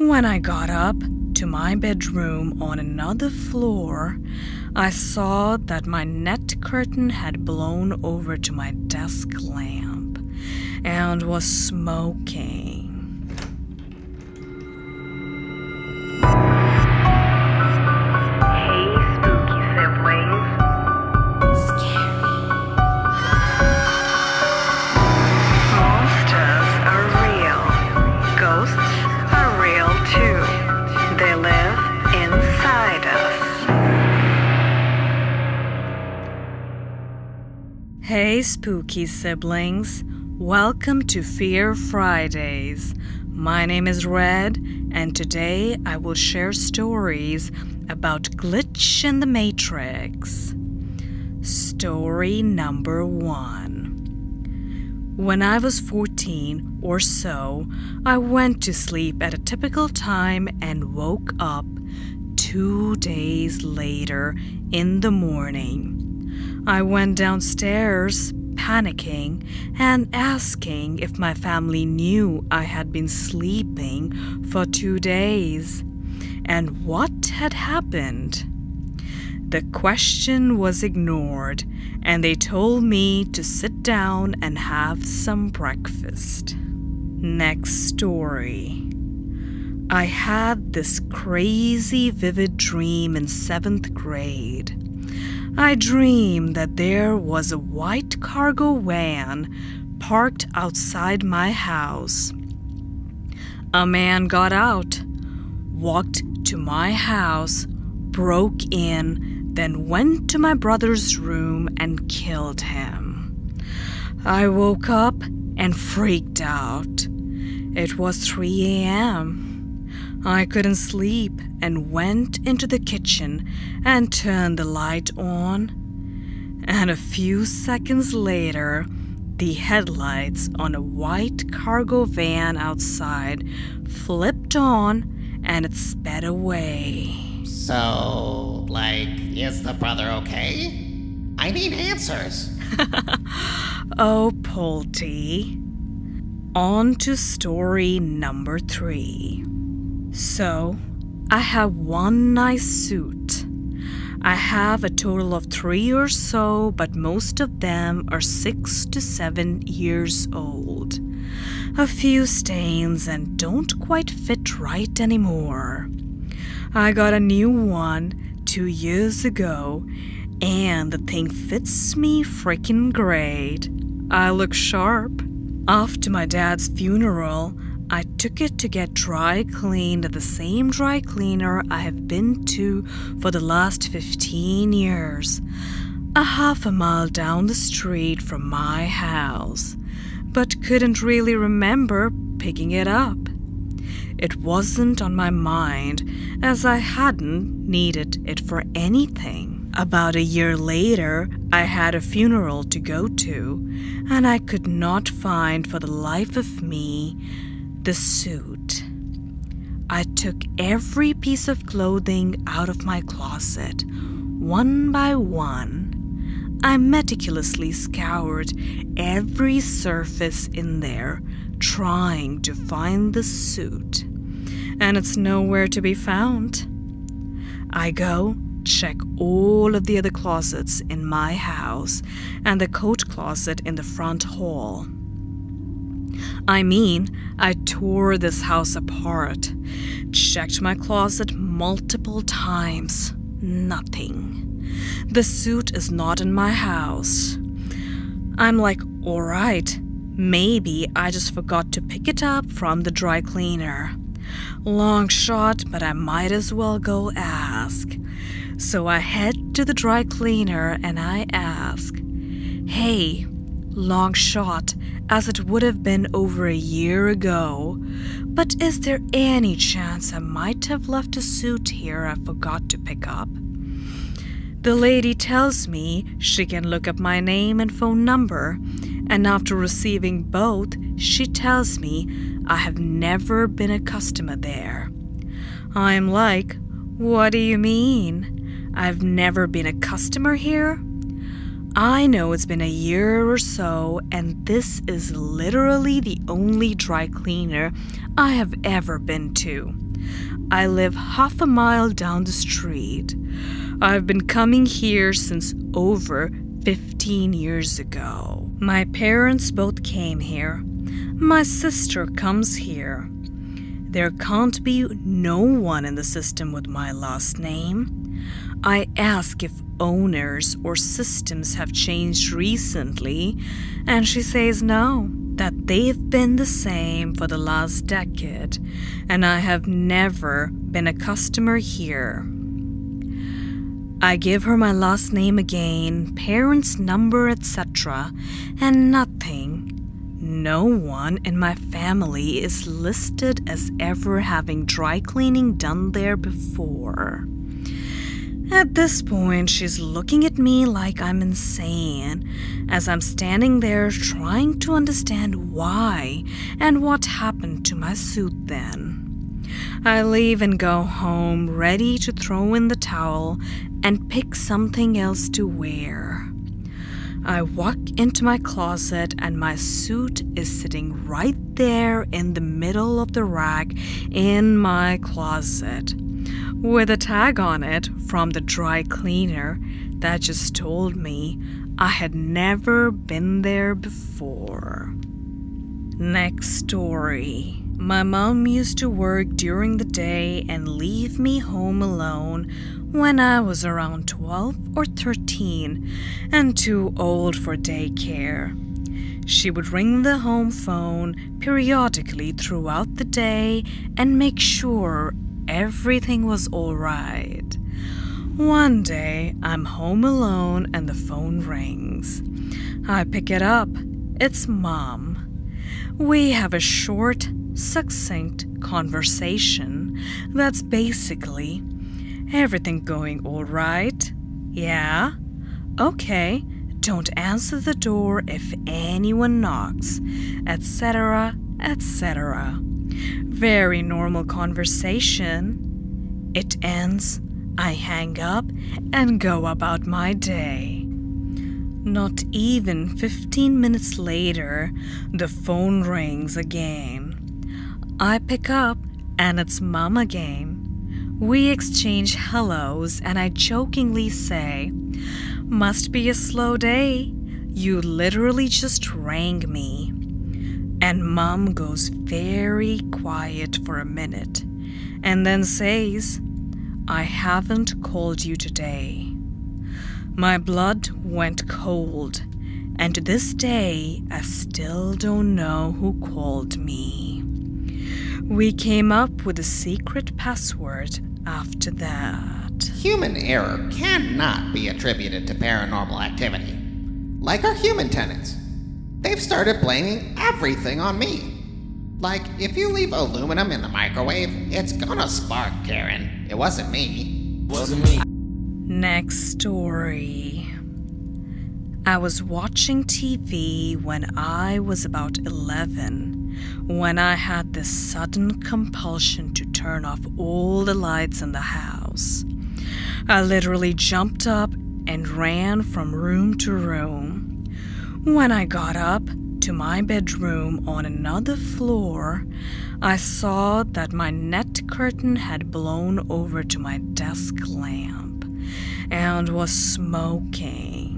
When I got up to my bedroom on another floor, I saw that my net curtain had blown over to my desk lamp and was smoking. Hey, spooky siblings. Scary. Monsters are real. Ghosts are real too. They live inside us. Hey, spooky siblings. Welcome to Fear Fridays. My name is Red, and today I will share stories about glitch in the Matrix. Story number 1. When I was 14 or so, I went to sleep at a typical time and woke up 2 days later in the morning. I went downstairs, panicking and asking if my family knew I had been sleeping for 2 days and what had happened. The question was ignored, and they told me to sit down and have some breakfast. Next story. I had this crazy vivid dream in 7th grade. I dreamed that there was a white cargo van parked outside my house. A man got out, walked to my house, broke in, then went to my brother's room and killed him. I woke up and freaked out. It was 3 a.m. I couldn't sleep and went into the kitchen and turned the light on. And a few seconds later, the headlights on a white cargo van outside flipped on and it sped away. So, is the brother okay? I need answers. Oh, Polty. On to story number 3. So, I have one nice suit. I have a total of 3 or so, but most of them are 6 to 7 years old. A few stains and don't quite fit right anymore. I got a new one 2 years ago, and the thing fits me freaking great. I look sharp. After my dad's funeral, I took it to get dry cleaned at the same dry cleaner I have been to for the last 15 years, a half a mile down the street from my house, but couldn't really remember picking it up. It wasn't on my mind, as I hadn't needed it for anything. About a year later, I had a funeral to go to, and I could not find for the life of me the suit. I took every piece of clothing out of my closet, one by one. I meticulously scoured every surface in there, trying to find the suit, and it's nowhere to be found. I go check all of the other closets in my house and the coat closet in the front hall. I tore this house apart, checked my closet multiple times. Nothing. The suit is not in my house. I'm like, alright, maybe I just forgot to pick it up from the dry cleaner. Long shot, but I might as well go ask. So I head to the dry cleaner and I ask, "Hey, long shot, as it would have been over a year ago, but is there any chance I might have left a suit here I forgot to pick up?" The lady tells me she can look up my name and phone number, and after receiving both, she tells me I have never been a customer there. I'm like, "What do you mean? I've never been a customer here?" I know it's been a year or so, and this is literally the only dry cleaner I have ever been to. I live half a mile down the street. I've been coming here since over 15 years ago. My parents both came here. My sister comes here. There can't be no one in the system with my last name. I ask if owners or systems have changed recently, and she says no, that they've been the same for the last decade, and I have never been a customer here. I give her my last name again, parents' number, etc., and nothing. No one in my family is listed as ever having dry cleaning done there before. At this point, she's looking at me like I'm insane, as I'm standing there trying to understand why and what happened to my suit then. I leave and go home, ready to throw in the towel and pick something else to wear. I walk into my closet and my suit is sitting right there in the middle of the rack in my closet, with a tag on it from the dry cleaner that just told me I had never been there before. Next story. My mom used to work during the day and leave me home alone when I was around 12 or 13 and too old for daycare. She would ring the home phone periodically throughout the day and make sure everything was all right. One day, I'm home alone and the phone rings. I pick it up. It's Mom. We have a short, succinct conversation that's basically, everything going all right? Yeah? Okay. Don't answer the door if anyone knocks, etc., etc. Very normal conversation. It ends, I hang up and go about my day. Not even 15 minutes later, the phone rings again. I pick up and it's Mom again. We exchange hellos and I jokingly say, "Must be a slow day. You literally just rang me." And Mom goes very quiet for a minute and then says, "I haven't called you today." My blood went cold, and to this day, I still don't know who called me. We came up with a secret password after that. Human error cannot be attributed to paranormal activity. Like our human tenants. They've started blaming everything on me. Like, if you leave aluminum in the microwave, it's gonna spark, Karen. It wasn't me. Wasn't me. Next story. I was watching TV when I was about 11, when I had this sudden compulsion to turn off all the lights in the house. I literally jumped up and ran from room to room. When I got up to my bedroom on another floor, I saw that my net curtain had blown over to my desk lamp and was smoking.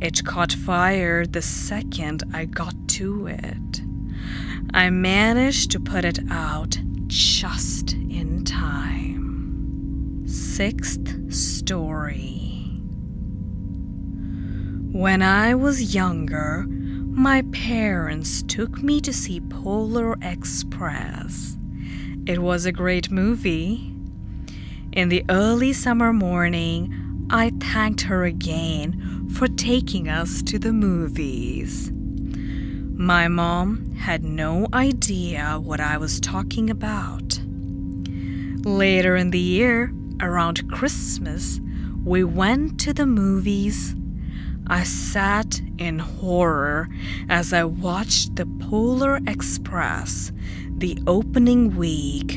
It caught fire the second I got to it. I managed to put it out just in time. Sixth story. When I was younger, my parents took me to see Polar Express. It was a great movie. In the early summer morning, I thanked her again for taking us to the movies. My mom had no idea what I was talking about. Later in the year, around Christmas, we went to the movies. I sat in horror as I watched the Polar Express the opening week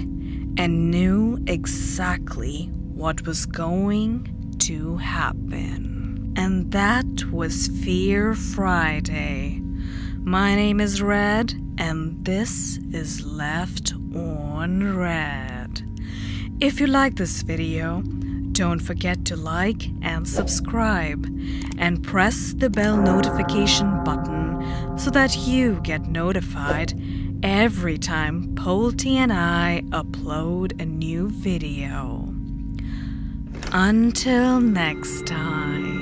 and knew exactly what was going to happen. And that was Fear Friday. My name is Red, and this is Left on Red. If you like this video, don't forget to like and subscribe and press the bell notification button so that you get notified every time Polty and I upload a new video. Until next time.